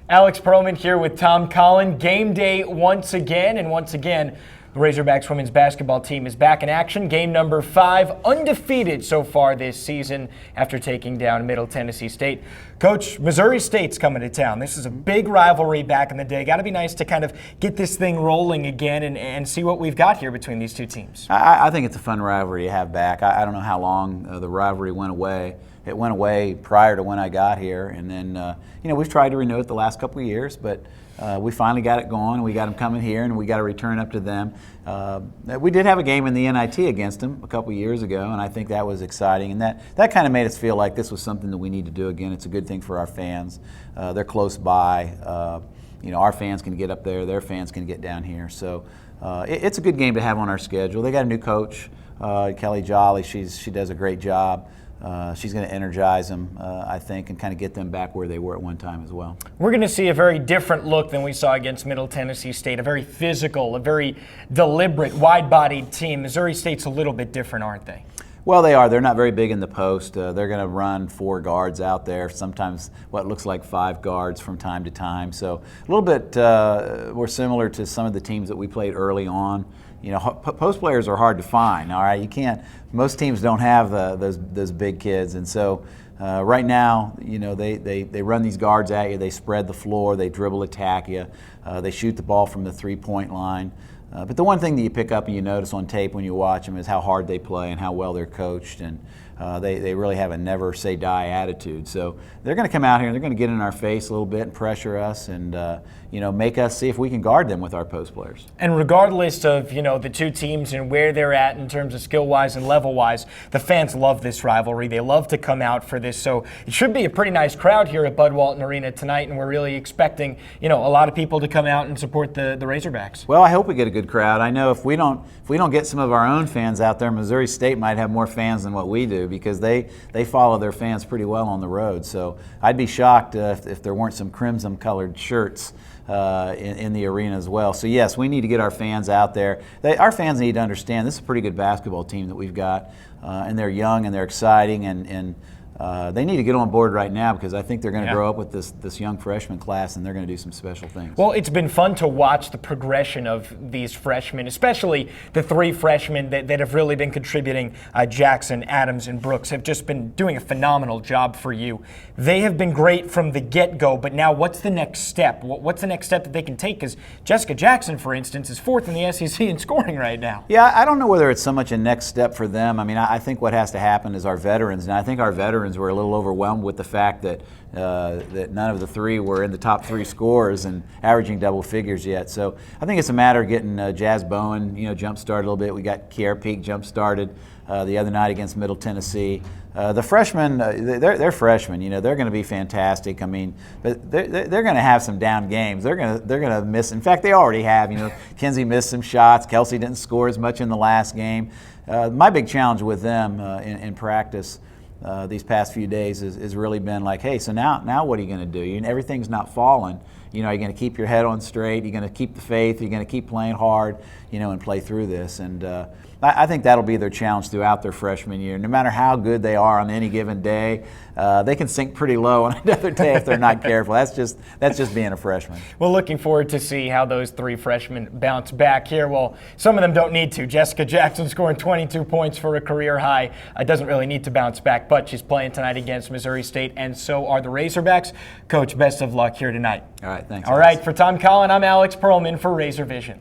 Alex Perlman here with Tom Collin. Game day once again, and once again, the Razorbacks women's basketball team is back in action. Game number 5, undefeated so far this season after taking down Middle Tennessee State. Coach, Missouri State's coming to town. This is a big rivalry back in the day. Got to be nice to kind of get this thing rolling again and see what we've got here between these two teams. I think it's a fun rivalry to have back. I don't know how long the rivalry went away. It went away prior to when I got here, and then we've tried to renew it the last couple of years, but we finally got it going. We got them coming here, and we got to return up to them. We did have a game in the NIT against them a couple of years ago, and I think that was exciting, and that kind of made us feel like this was something that we need to do again. It's a good thing for our fans. They're close by. Our fans can get up there. Their fans can get down here. So it's a good game to have on our schedule. They got a new coach, Kelly Jolly. She does a great job. She's going to energize them, I think, and kind of get them back where they were at one time as well. We're going to see a very different look than we saw against Middle Tennessee State, a very physical, a very deliberate, wide-bodied team. Missouri State's a little bit different, aren't they? Well, they are. They're not very big in the post. They're going to run 4 guards out there, sometimes what looks like 5 guards from time to time. So a little bit more similar to some of the teams that we played early on. Post players are hard to find. All right, you can't. Most teams don't have those big kids, and so right now, they run these guards at you. They spread the floor. They dribble attack you. They shoot the ball from the 3-point line. But the one thing that you pick up and you notice on tape when you watch them is how hard they play and how well they're coached, and they really have a never say die attitude. So they're going to come out here and they're going to get in our face a little bit and pressure us and make us see if we can guard them with our post players. And regardless of the two teams and where they're at in terms of skill wise and level wise, the fans love this rivalry. They love to come out for this. So it should be a pretty nice crowd here at Bud Walton Arena tonight, and we're really expecting a lot of people to come out and support the Razorbacks. Well, I hope we get a good crowd. I know if we don't get some of our own fans out there, Missouri State might have more fans than what we do, because they follow their fans pretty well on the road. So I'd be shocked if there weren't some crimson-colored shirts in the arena as well. So yes, we need to get our fans out there. Our fans need to understand this is a pretty good basketball team that we've got, and they're young and they're exciting, and they need to get on board right now, because I think they're going to grow up with this young freshman class, and they're going to do some special things. Well, it's been fun to watch the progression of these freshmen, especially the 3 freshmen that have really been contributing. Jackson, Adams, and Brooks have just been doing a phenomenal job for you. They have been great from the get-go, but now what's the next step? What's the next step that they can take? Because Jessica Jackson, for instance, is 4th in the SEC in scoring right now. Yeah, I don't know whether it's so much a next step for them. I mean, I think what has to happen is our veterans, and I think our veterans were a little overwhelmed with the fact that none of the 3 were in the top 3 scorers and averaging double figures yet. So I think it's a matter of getting Jazz Bowen, jump started a little bit. We got Kiara Peak jump started the other night against Middle Tennessee. The freshmen, they're freshmen. They're going to be fantastic. I mean, but they're going to have some down games. They're going to miss. In fact, they already have. Kenzie missed some shots. Kelsey didn't score as much in the last game. My big challenge with them in practice these past few days has really been like, hey, so now what are you going to do? Everything's not falling. Are you going to keep your head on straight? You're going to keep the faith. You're going to keep playing hard, and play through this. And I think that'll be their challenge throughout their freshman year. No matter how good they are on any given day, they can sink pretty low on another day if they're not careful. That's just being a freshman. Well, looking forward to see how those 3 freshmen bounce back here. Well, some of them don't need to. Jessica Jackson scoring 22 points for a career high. Doesn't really need to bounce back, but she's playing tonight against Missouri State, and so are the Razorbacks. Coach, best of luck here tonight. All right, thanks. All right, for Tom Collin, I'm Alex Perlman for Razor Vision.